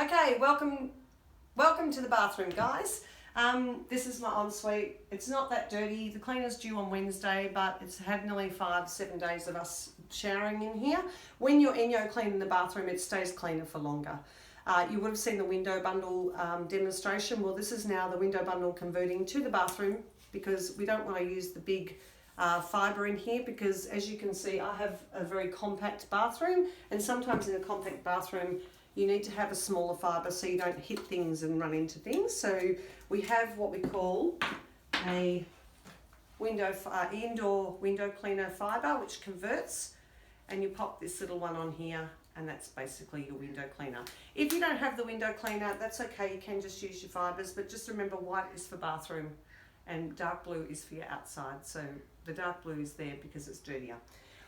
Okay, welcome to the bathroom, guys. This is my ensuite. It's not that dirty. The cleaner's due on Wednesday, but it's had nearly 5-7 days of us showering in here. When you're Enjo cleaning the bathroom, it stays cleaner for longer. You would have seen the window bundle demonstration. Well, this is now the window bundle converting to the bathroom because we don't want to use the big fibre in here because, as you can see, I have a very compact bathroom, and sometimes in a compact bathroom you need to have a smaller fibre so you don't hit things and run into things. So we have what we call a indoor window cleaner fibre, which converts, and you pop this little one on here, and that's basically your window cleaner. If you don't have the window cleaner, that's okay, you can just use your fibres, but just remember white is for bathroom and dark blue is for your outside. So the dark blue is there because it's dirtier.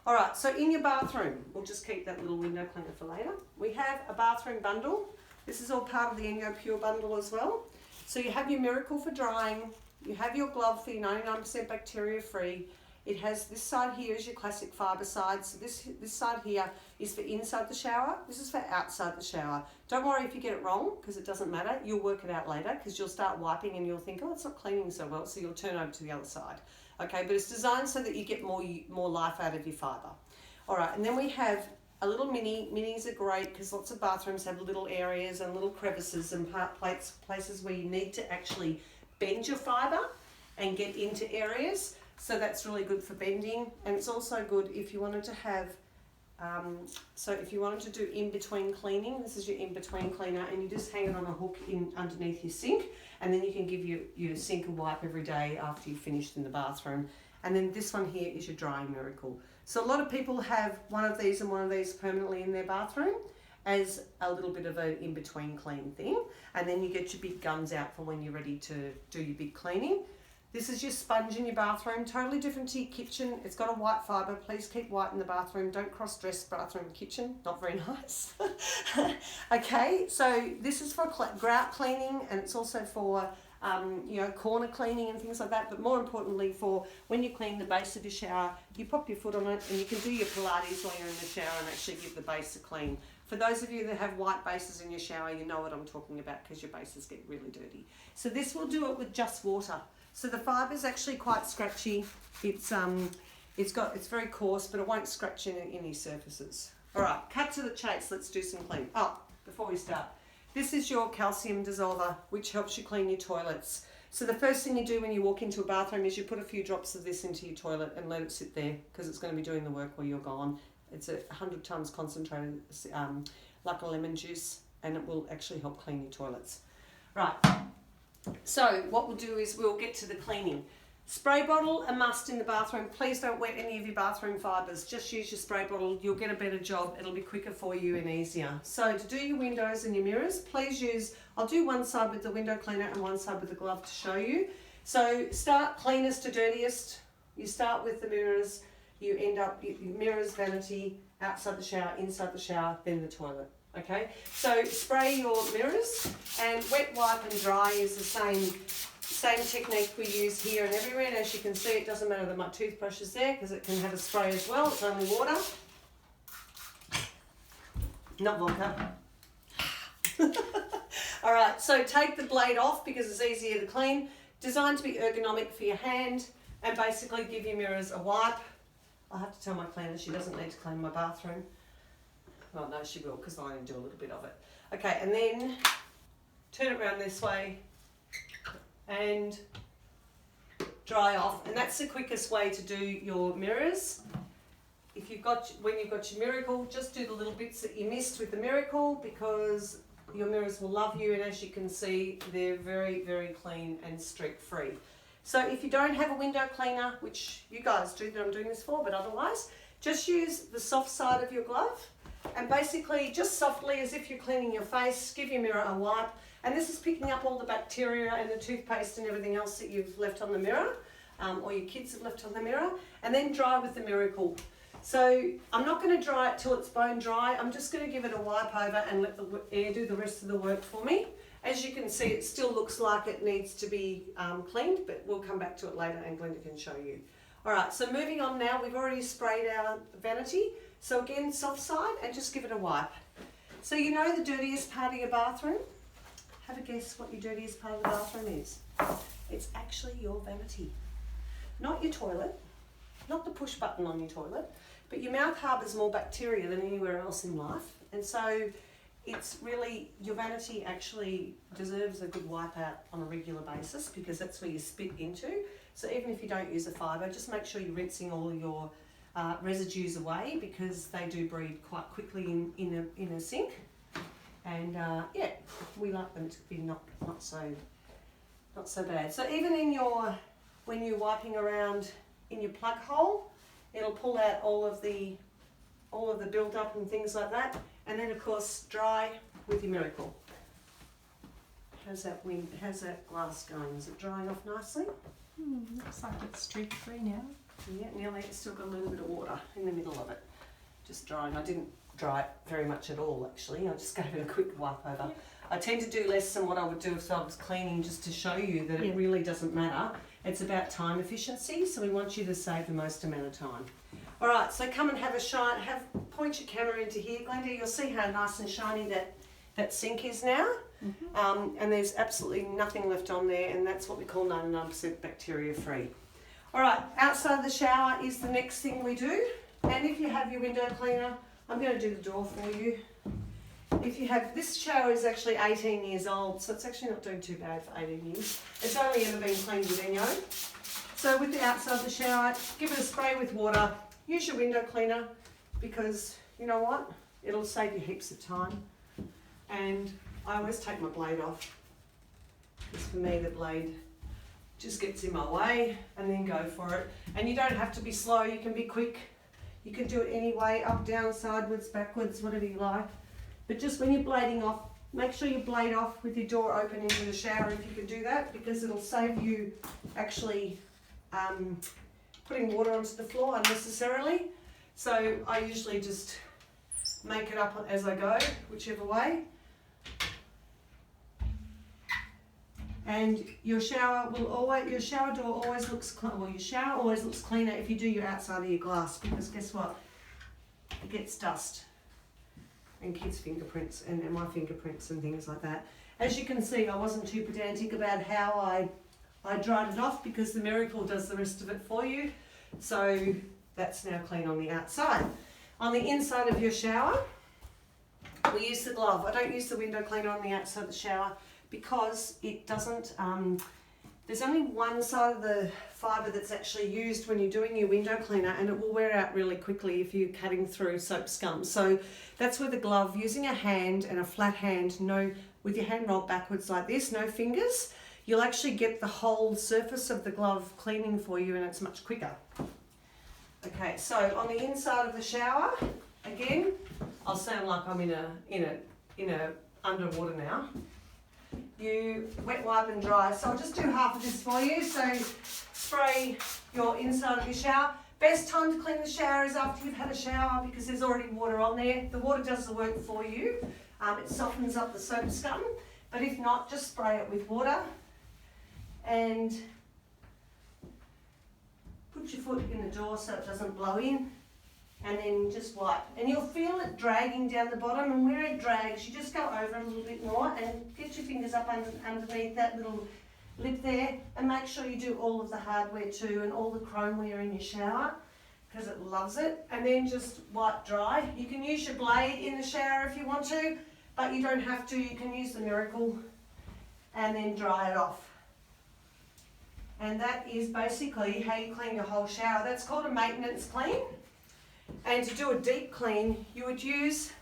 All right, so in your bathroom, we'll just keep that little window cleaner for later. We have a bathroom bundle. This is all part of the Enjo Pure bundle as well. So you have your Miracle for drying, you have your glove for your 99% bacteria free. It has this side here is your classic fibre side. So this side here is for inside the shower. This is for outside the shower. Don't worry if you get it wrong, because it doesn't matter. You'll work it out later because you'll start wiping and you'll think, oh, it's not cleaning so well. So you'll turn over to the other side. Okay, but it's designed so that you get more life out of your fibre. All right, and then we have a little mini. Minis are great because lots of bathrooms have little areas and little crevices and places where you need to actually bend your fibre and get into areas. So that's really good for bending, and it's also good if you wanted to have, so if you wanted to do in-between cleaning, this is your in-between cleaner, and you just hang it on a hook in underneath your sink, and then you can give your sink a wipe every day after you've finished in the bathroom. And then this one here is your drying Miracle. So a lot of people have one of these and one of these permanently in their bathroom as a little bit of an in-between clean thing, and then you get your big guns out for when you're ready to do your big cleaning. This is your sponge in your bathroom, totally different to your kitchen. It's got a white fibre. Please keep white in the bathroom. Don't cross-dress bathroom and kitchen. Not very nice. Okay, so this is for grout cleaning, and it's also for corner cleaning and things like that. But more importantly, for when you clean the base of your shower, you pop your foot on it and you can do your Pilates while you're in the shower and actually give the base a clean. For those of you that have white bases in your shower, you know what I'm talking about because your bases get really dirty. So this will do it with just water. So the fibre is actually quite scratchy. It's very coarse, but it won't scratch any surfaces. All right, cut to the chase. Let's do some cleaning. Oh, before we start, this is your calcium dissolver, which helps you clean your toilets. So the first thing you do when you walk into a bathroom is you put a few drops of this into your toilet and let it sit there because it's going to be doing the work while you're gone. It's 100 times concentrated, like a lemon juice, and it will actually help clean your toilets. Right. So what we'll do is we'll get to the cleaning. Spray bottle, a must in the bathroom. Please don't wet any of your bathroom fibres. Just use your spray bottle. You'll get a better job. It'll be quicker for you and easier. So to do your windows and your mirrors, please use, I'll do one side with the window cleaner and one side with the glove to show you. So start cleanest to dirtiest. You start with the mirrors. You end up mirrors, vanity, outside the shower, inside the shower, then the toilet. Okay, so spray your mirrors, and wet, wipe and dry is the same technique we use here and everywhere. And as you can see, it doesn't matter that my toothbrush is there because it can have a spray as well. It's only water, not vodka. All right, so take the blade off because it's easier to clean. Designed to be ergonomic for your hand, and basically give your mirrors a wipe. I'll have to tell my cleaner she doesn't need to clean my bathroom. Well, no, she will because I only do a little bit of it. Okay, and then turn it around this way and dry off. And that's the quickest way to do your mirrors. When you've got your Miracle, just do the little bits that you missed with the Miracle because your mirrors will love you. And as you can see, they're very, very clean and streak-free. So if you don't have a window cleaner, which you guys do that I'm doing this for, but otherwise, just use the soft side of your glove. And basically, just softly, as if you're cleaning your face, give your mirror a wipe. And this is picking up all the bacteria and the toothpaste and everything else that you've left on the mirror, or your kids have left on the mirror. And then dry with the Miracle. So I'm not going to dry it till it's bone dry. I'm just going to give it a wipe over and let the air do the rest of the work for me. As you can see, it still looks like it needs to be cleaned, but we'll come back to it later and Glenda can show you. All right, so moving on now, we've already sprayed our vanity. So again, soft side and just give it a wipe. So you know the dirtiest part of your bathroom? Have a guess what your dirtiest part of the bathroom is. It's actually your vanity. Not your toilet, not the push button on your toilet, but your mouth harbours more bacteria than anywhere else in life. And so it's really, your vanity actually deserves a good wipe out on a regular basis because that's where you spit into. So even if you don't use a fibre, just make sure you're rinsing all your residues away because they do breed quite quickly in a sink. And yeah, we like them to be not so bad. So even in your, when you're wiping around in your plug hole, it'll pull out all of the build up and things like that. And then of course dry with your Miracle. How's that glass going? Is it drying off nicely? Looks like it's streak free now. Yeah, nearly. It's still got a little bit of water in the middle of it. Just drying. I didn't dry it very much at all actually. I just gave it a quick wipe over. Yeah. I tend to do less than what I would do if I was cleaning, just to show you that it really doesn't matter. It's about time efficiency, so we want you to save the most amount of time. All right, so come and have a shine. Point your camera into here, Glenda. You'll see how nice and shiny that sink is now. And there's absolutely nothing left on there, and that's what we call 99% bacteria free. All right, outside of the shower is the next thing we do. And if you have your window cleaner, I'm going to do the door for you. If you have, this shower is actually 18 years old, so it's actually not doing too bad for 18 years. It's only ever been cleaned with Enjo. So with the outside of the shower, give it a spray with water. Use your window cleaner because you know what? It'll save you heaps of time. And I always take my blade off because for me the blade just gets in my way, and then go for it. And you don't have to be slow, you can be quick. You can do it any way, up, down, sideways, backwards, whatever you like. But just when you're blading off, make sure you blade off with your door open into the shower if you can do that, because it'll save you actually putting water onto the floor unnecessarily. So I usually just make it up as I go, whichever way. And your shower door always looks your shower always looks cleaner if you do your outside of your glass, because guess what? It gets dust and kids' fingerprints and my fingerprints and things like that. As you can see, I wasn't too pedantic about how I dried it off because the Miracle does the rest of it for you. So that's now clean on the outside. On the inside of your shower, we use the glove. I don't use the window cleaner on the outside of the shower because it doesn't, there's only one side of the fibre that's actually used when you're doing your window cleaner, and it will wear out really quickly if you're cutting through soap scum. So that's where the glove, using a hand and a flat hand, with your hand rolled backwards like this, no fingers, you'll actually get the whole surface of the glove cleaning for you, and it's much quicker. Okay, so on the inside of the shower, again, I'll sound like I'm in a underwater now. You wet, wipe and dry. So I'll just do half of this for you. So spray your inside of your shower. Best time to clean the shower is after you've had a shower because there's already water on there. The water does the work for you. It softens up the soap scum. But if not, just spray it with water and put your foot in the door so it doesn't blow in. And then just wipe. And you'll feel it dragging down the bottom, and where it drags, you just go over a little bit more and get your fingers up underneath that little lip there, and make sure you do all of the hardware too and all the chromeware in your shower because it loves it. And then just wipe dry. You can use your blade in the shower if you want to, but you don't have to. You can use the Miracle and then dry it off. And that is basically how you clean your whole shower. That's called a maintenance clean. And to do a deep clean, you would use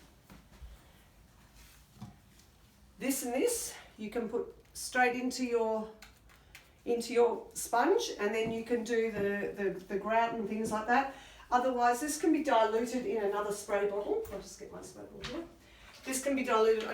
this and this. You can put straight into your sponge, and then you can do the grout and things like that. Otherwise, this can be diluted in another spray bottle. I'll just get my spray bottle here. This can be diluted.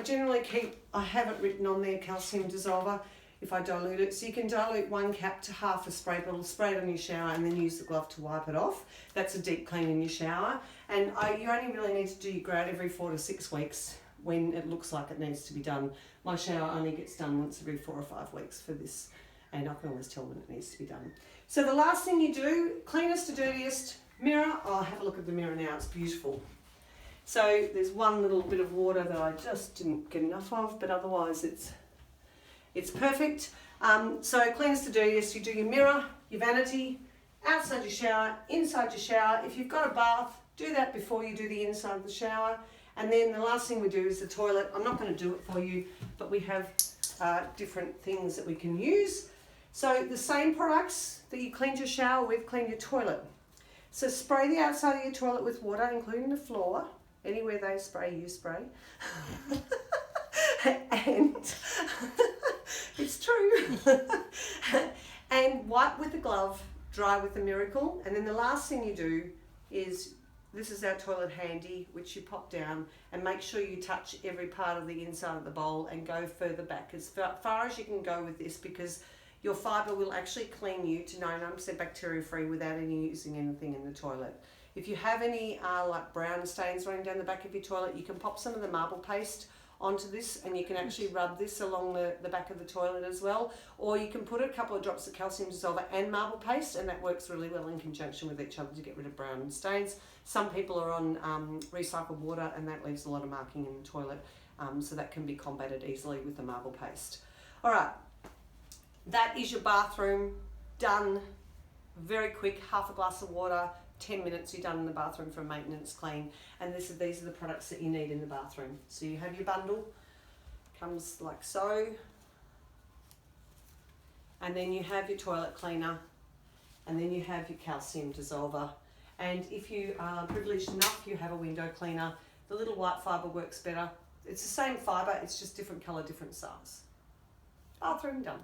I have it written on there, calcium dissolver, if I dilute it. So you can dilute 1 cap to half a spray bottle, spray it on your shower, and then use the glove to wipe it off. That's a deep clean in your shower. And you only really need to do your grout every 4 to 6 weeks when it looks like it needs to be done. My shower only gets done once every 4 or 5 weeks for this, and I can always tell when it needs to be done. So the last thing you do, cleanest to dirtiest, mirror. Oh, have a look at the mirror now, it's beautiful. So there's one little bit of water that I just didn't get enough of, but otherwise it's perfect. So cleaners to do, yes, you do your mirror, your vanity, outside your shower, inside your shower. If you've got a bath, do that before you do the inside of the shower. And then the last thing we do is the toilet. I'm not going to do it for you, but we have different things that we can use. So the same products that you cleaned your shower with, clean your toilet. So spray the outside of your toilet with water, including the floor. Anywhere they spray, you spray. And it's true. And wipe with the glove, dry with the Miracle. And then the last thing you do is, this is our toilet handy, which you pop down, and make sure you touch every part of the inside of the bowl and go further back as far as you can go with this, because your fibre will actually clean you to 99% bacteria free without using anything in the toilet. If you have any like brown stains running down the back of your toilet, you can pop some of the marble paste onto this, and you can actually rub this along the back of the toilet as well, or you can put a couple of drops of calcium dissolver and marble paste, and that works really well in conjunction with each other to get rid of brown stains. Some people are on recycled water, and that leaves a lot of marking in the toilet, so that can be combated easily with the marble paste. All right, that is your bathroom done. Very quick, half a glass of water, 10 minutes, you're done in the bathroom for a maintenance clean. And these are the products that you need in the bathroom. So you have your bundle, comes like so. And then you have your toilet cleaner, and then you have your calcium dissolver. And if you are privileged enough, you have a window cleaner. The little white fibre works better. It's the same fibre, it's just different colour, different size. Bathroom done.